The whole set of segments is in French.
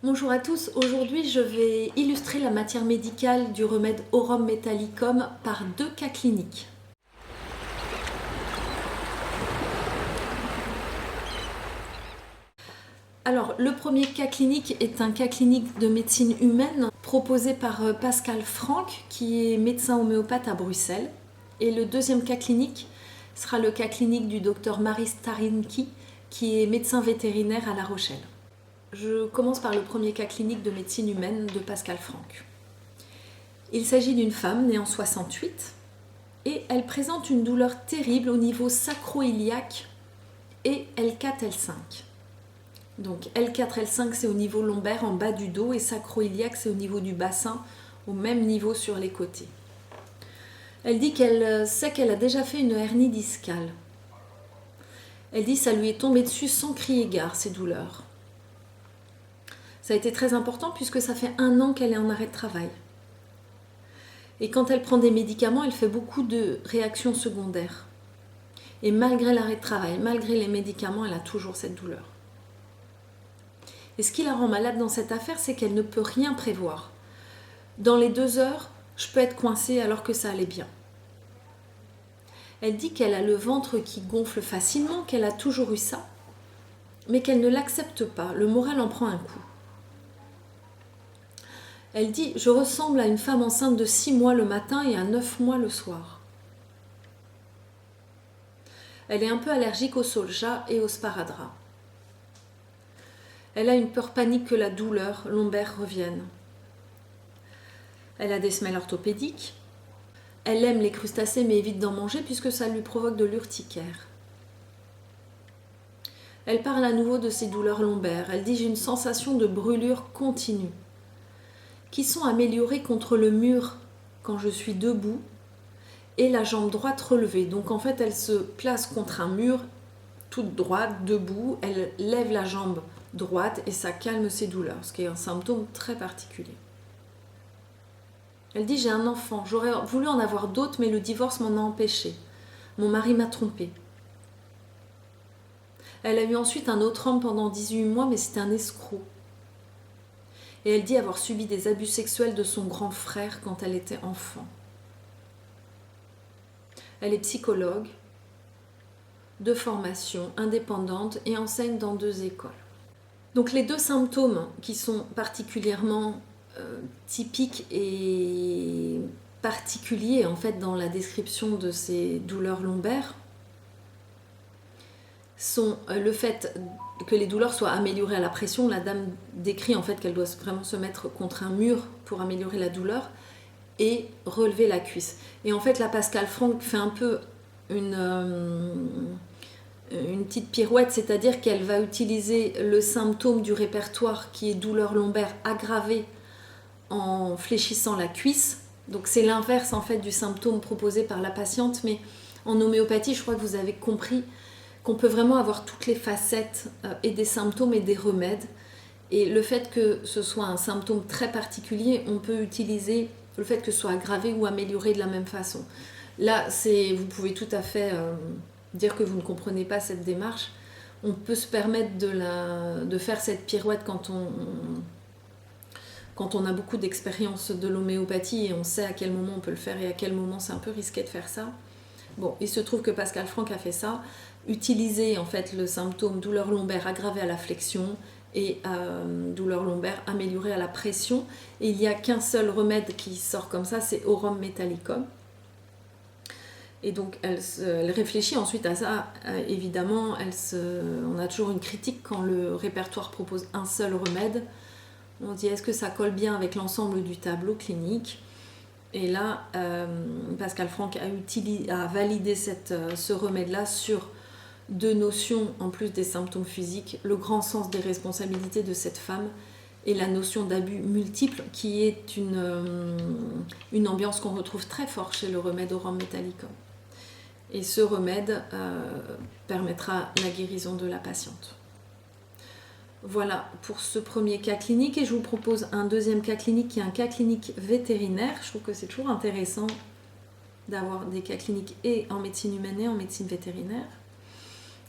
Bonjour à tous, aujourd'hui je vais illustrer la matière médicale du remède Aurum Metallicum par deux cas cliniques. Alors, le premier cas clinique est un cas clinique de médecine humaine proposé par Pascal Franck, qui est médecin homéopathe à Bruxelles. Et le deuxième cas clinique sera le cas clinique du docteur Marie Starinki, qui est médecin vétérinaire à La Rochelle. Je commence par le premier cas clinique de médecine humaine de Pascal Franck. Il s'agit d'une femme née en 68 et elle présente une douleur terrible au niveau sacro-iliaque et L4-L5. Donc L4-L5 c'est au niveau lombaire en bas du dos et sacro-iliaque c'est au niveau du bassin, au même niveau sur les côtés. Elle dit qu'elle sait qu'elle a déjà fait une hernie discale. Elle dit que ça lui est tombé dessus sans crier gare, ces douleurs. Ça a été très important puisque ça fait 1 an qu'elle est en arrêt de travail. Et quand elle prend des médicaments, elle fait beaucoup de réactions secondaires. Et malgré l'arrêt de travail, malgré les médicaments, elle a toujours cette douleur. Et ce qui la rend malade dans cette affaire, c'est qu'elle ne peut rien prévoir. Dans les 2 heures, je peux être coincée alors que ça allait bien. Elle dit qu'elle a le ventre qui gonfle facilement, qu'elle a toujours eu ça, mais qu'elle ne l'accepte pas. Le moral en prend un coup. Elle dit « Je ressemble à une femme enceinte de 6 mois le matin et à 9 mois le soir. » Elle est un peu allergique au solja et au sparadrap. Elle a une peur panique que la douleur lombaire revienne. Elle a des semelles orthopédiques. Elle aime les crustacés mais évite d'en manger puisque ça lui provoque de l'urticaire. Elle parle à nouveau de ses douleurs lombaires. Elle dit « J'ai une sensation de brûlure continue qui sont améliorées contre le mur quand je suis debout et la jambe droite relevée. » Donc en fait, elle se place contre un mur, toute droite, debout, elle lève la jambe droite et ça calme ses douleurs, ce qui est un symptôme très particulier. Elle dit « J'ai un enfant, j'aurais voulu en avoir d'autres, mais le divorce m'en a empêché. Mon mari m'a trompée. » Elle a eu ensuite un autre homme pendant 18 mois, mais c'était un escroc. Et elle dit avoir subi des abus sexuels de son grand frère quand elle était enfant. Elle est psychologue, de formation, indépendante et enseigne dans 2 écoles. Donc les 2 symptômes qui sont particulièrement typiques et particuliers en fait dans la description de ces douleurs lombaires sont le fait que les douleurs soient améliorées à la pression. La dame décrit en fait qu'elle doit vraiment se mettre contre un mur pour améliorer la douleur et relever la cuisse. Et en fait, la Pascal Franck fait un peu une petite pirouette, c'est-à-dire qu'elle va utiliser le symptôme du répertoire qui est douleur lombaire aggravée en fléchissant la cuisse. Donc c'est l'inverse en fait du symptôme proposé par la patiente, mais en homéopathie, je crois que vous avez compris qu'on peut vraiment avoir toutes les facettes et des symptômes et des remèdes. Et le fait que ce soit un symptôme très particulier, on peut utiliser le fait que ce soit aggravé ou amélioré de la même façon. Là, vous pouvez tout à fait dire que vous ne comprenez pas cette démarche. On peut se permettre de faire cette pirouette quand on a beaucoup d'expérience de l'homéopathie et on sait à quel moment on peut le faire et à quel moment c'est un peu risqué de faire ça. Bon, il se trouve que Pascal Franck a fait ça, utiliser en fait le symptôme douleur lombaire aggravée à la flexion et douleur lombaire améliorée à la pression. Et il n'y a qu'un seul remède qui sort comme ça, c'est Aurum Metallicum. Et donc elle réfléchit ensuite à ça. Évidemment, on a toujours une critique quand le répertoire propose un seul remède. On dit est-ce que ça colle bien avec l'ensemble du tableau clinique ? Et là, Pascal Franck a validé ce remède-là sur 2 notions en plus des symptômes physiques, le grand sens des responsabilités de cette femme et la notion d'abus multiples qui est une ambiance qu'on retrouve très fort chez le remède Aurum Metallicum. Et ce remède permettra la guérison de la patiente. Voilà pour ce premier cas clinique et je vous propose un deuxième cas clinique qui est un cas clinique vétérinaire. Je trouve que c'est toujours intéressant d'avoir des cas cliniques et en médecine humaine et en médecine vétérinaire.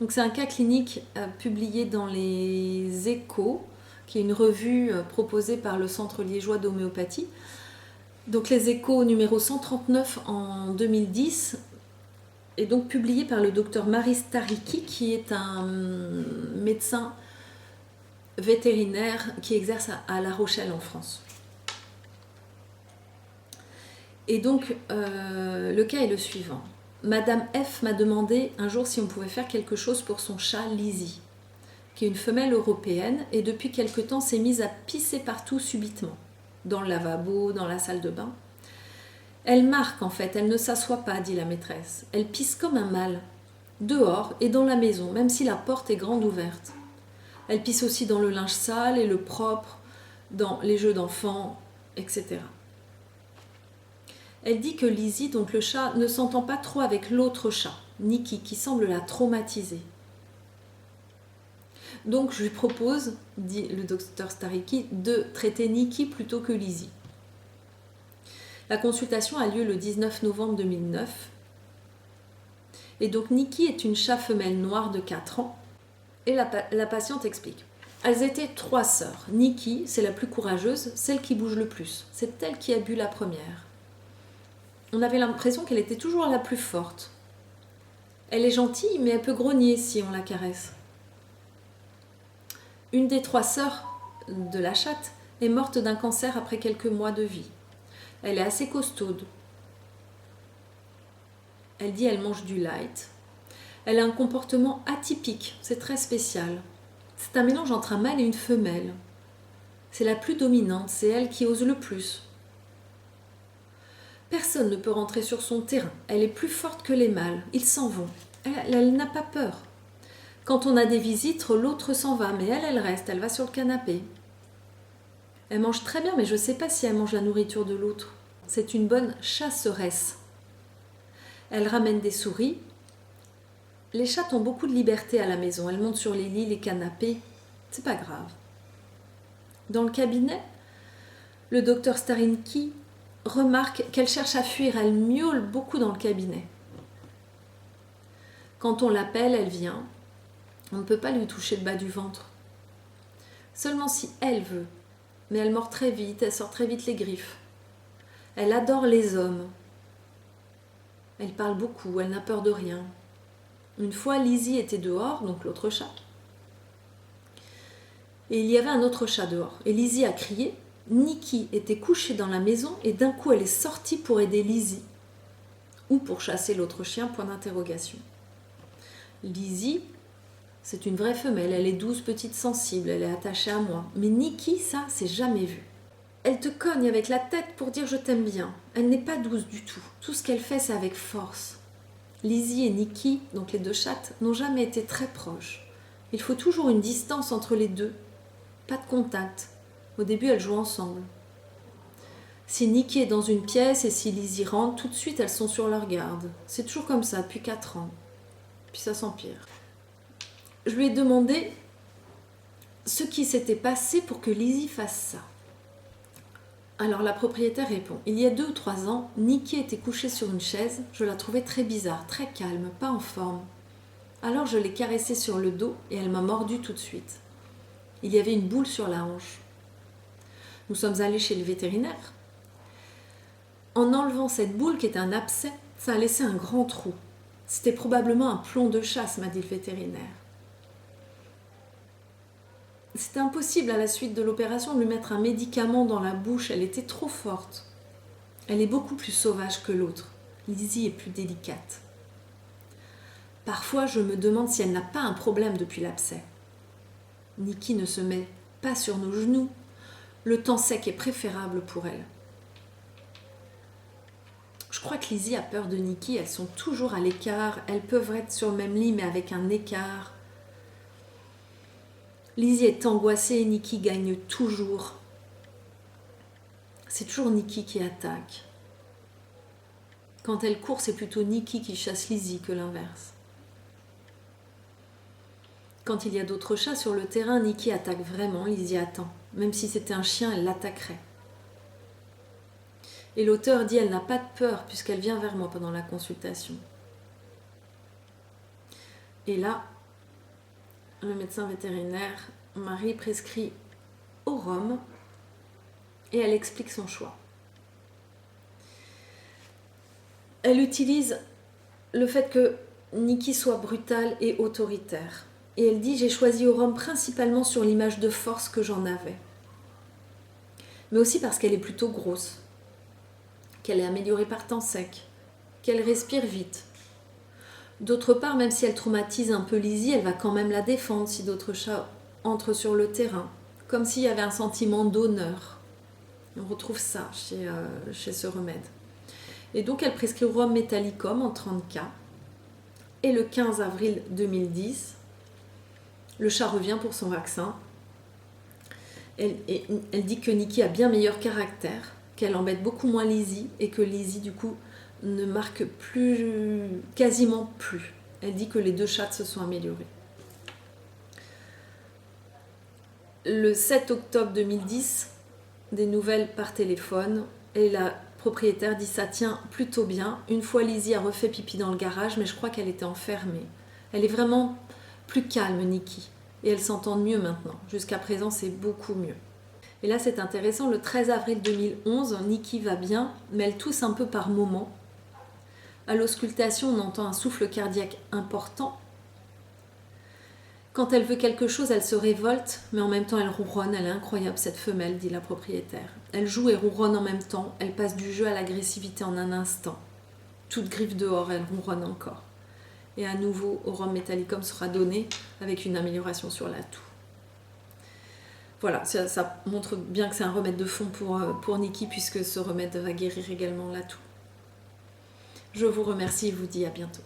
Donc c'est un cas clinique publié dans les Échos qui est une revue proposée par le Centre liégeois d'homéopathie. Donc les Échos numéro 139 en 2010 est donc publié par le docteur Maris Tariki, qui est un médecin vétérinaire qui exerce à La Rochelle en France. Et donc le cas est le suivant. Madame F m'a demandé un jour si on pouvait faire quelque chose pour son chat Lizzie, qui est une femelle européenne et depuis quelque temps s'est mise à pisser partout subitement, dans le lavabo, dans la salle de bain. Elle marque en fait, elle ne s'assoit pas, dit la maîtresse. Elle pisse comme un mâle, dehors et dans la maison, même si la porte est grande ouverte. Elle pisse aussi dans le linge sale et le propre, dans les jeux d'enfants, etc. Elle dit que Lizzie, donc le chat, ne s'entend pas trop avec l'autre chat, Nikki, qui semble la traumatiser. Donc je lui propose, dit le docteur Stariki, de traiter Nikki plutôt que Lizzie. La consultation a lieu le 19 novembre 2009. Et donc Nikki est une chat femelle noire de 4 ans. Et la patiente explique. Elles étaient 3 sœurs. Nikki, c'est la plus courageuse, celle qui bouge le plus. C'est elle qui a bu la première. On avait l'impression qu'elle était toujours la plus forte. Elle est gentille, mais elle peut grogner si on la caresse. Une des 3 sœurs de la chatte est morte d'un cancer après quelques mois de vie. Elle est assez costaude. Elle dit qu'elle mange du light. Elle a un comportement atypique, c'est très spécial. C'est un mélange entre un mâle et une femelle. C'est la plus dominante, c'est elle qui ose le plus. Personne ne peut rentrer sur son terrain. Elle est plus forte que les mâles. Ils s'en vont. Elle n'a pas peur. Quand on a des visites, l'autre s'en va, mais elle reste. Elle va sur le canapé. Elle mange très bien, mais je ne sais pas si elle mange la nourriture de l'autre. C'est une bonne chasseresse. Elle ramène des souris. Les chats ont beaucoup de liberté à la maison. Elles montent sur les lits, les canapés. C'est pas grave. Dans le cabinet, le docteur Starinki remarque qu'elle cherche à fuir. Elle miaule beaucoup dans le cabinet. Quand on l'appelle, elle vient. On ne peut pas lui toucher le bas du ventre. Seulement si elle veut. Mais elle mord très vite, elle sort très vite les griffes. Elle adore les hommes. Elle parle beaucoup, elle n'a peur de rien. Une fois, Lizzie était dehors, donc l'autre chat. Et il y avait un autre chat dehors. Et Lizzie a crié. Nikki était couchée dans la maison et d'un coup elle est sortie pour aider Lizzie. Ou pour chasser l'autre chien, point d'interrogation. Lizzie, c'est une vraie femelle, elle est douce, petite, sensible, elle est attachée à moi. Mais Nikki, ça, c'est jamais vu. Elle te cogne avec la tête pour dire je t'aime bien. Elle n'est pas douce du tout. Tout ce qu'elle fait, c'est avec force. Lizzie et Nikki, donc les 2 chattes, n'ont jamais été très proches. Il faut toujours une distance entre les 2. Pas de contact. Au début, elles jouent ensemble. Si Nikki est dans une pièce et si Lizzie rentre, tout de suite, elles sont sur leur garde. C'est toujours comme ça, depuis 4 ans. Puis ça s'empire. Je lui ai demandé ce qui s'était passé pour que Lizzie fasse ça. Alors la propriétaire répond. Il y a 2 ou 3 ans, Nikki était couchée sur une chaise. Je la trouvais très bizarre, très calme, pas en forme. Alors je l'ai caressée sur le dos et elle m'a mordu tout de suite. Il y avait une boule sur la hanche. Nous sommes allés chez le vétérinaire. En enlevant cette boule qui était un abcès, ça a laissé un grand trou. C'était probablement un plomb de chasse, m'a dit le vétérinaire. C'était impossible à la suite de l'opération de lui mettre un médicament dans la bouche, elle était trop forte. Elle est beaucoup plus sauvage que l'autre. Lizzie est plus délicate. Parfois, je me demande si elle n'a pas un problème depuis l'abcès. Nikki ne se met pas sur nos genoux. Le temps sec est préférable pour elle. Je crois que Lizzie a peur de Nikki, elles sont toujours à l'écart, elles peuvent être sur le même lit mais avec un écart. Lizzie est angoissée et Nikki gagne toujours. C'est toujours Nikki qui attaque. Quand elle court, c'est plutôt Nikki qui chasse Lizzie que l'inverse. Quand il y a d'autres chats sur le terrain, Nikki attaque vraiment, Lizzie attend. Même si c'était un chien, elle l'attaquerait. Et l'auteur dit qu'elle n'a pas de peur puisqu'elle vient vers moi pendant la consultation. Et là, le médecin vétérinaire, Marie, prescrit au rhum et elle explique son choix. Elle utilise le fait que Nikki soit brutale et autoritaire. Et elle dit « J'ai choisi au rhum principalement sur l'image de force que j'en avais. » Mais aussi parce qu'elle est plutôt grosse, qu'elle est améliorée par temps sec, qu'elle respire vite. D'autre part, même si elle traumatise un peu Lizzie, elle va quand même la défendre si d'autres chats entrent sur le terrain, comme s'il y avait un sentiment d'honneur. On retrouve ça chez ce remède. Et donc elle prescrit Rhum Metallicum en 30K. Et le 15 avril 2010, le chat revient pour son vaccin. Elle dit que Nikki a bien meilleur caractère, qu'elle embête beaucoup moins Lizzie et que Lizzie du coup ne marque quasiment plus. Elle dit que les deux chats se sont améliorés. Le 7 octobre 2010, des nouvelles par téléphone et la propriétaire dit ça tient plutôt bien. Une fois Lizzie a refait pipi dans le garage, mais je crois qu'elle était enfermée. Elle est vraiment plus calme, Nikki, et elles s'entendent mieux maintenant. Jusqu'à présent, c'est beaucoup mieux. Et là, c'est intéressant, le 13 avril 2011, Nikki va bien, mais elle tousse un peu par moments. À l'auscultation, on entend un souffle cardiaque important. Quand elle veut quelque chose, elle se révolte, mais en même temps, elle ronronne. Elle est incroyable, cette femelle, dit la propriétaire. Elle joue et ronronne en même temps. Elle passe du jeu à l'agressivité en un instant. Toute griffe dehors, elle ronronne encore. Et à nouveau, au Rhum Metallicum sera donné avec une amélioration sur la toux. Voilà, ça montre bien que c'est un remède de fond pour Nikki, puisque ce remède va guérir également la toux. Je vous remercie et vous dis à bientôt.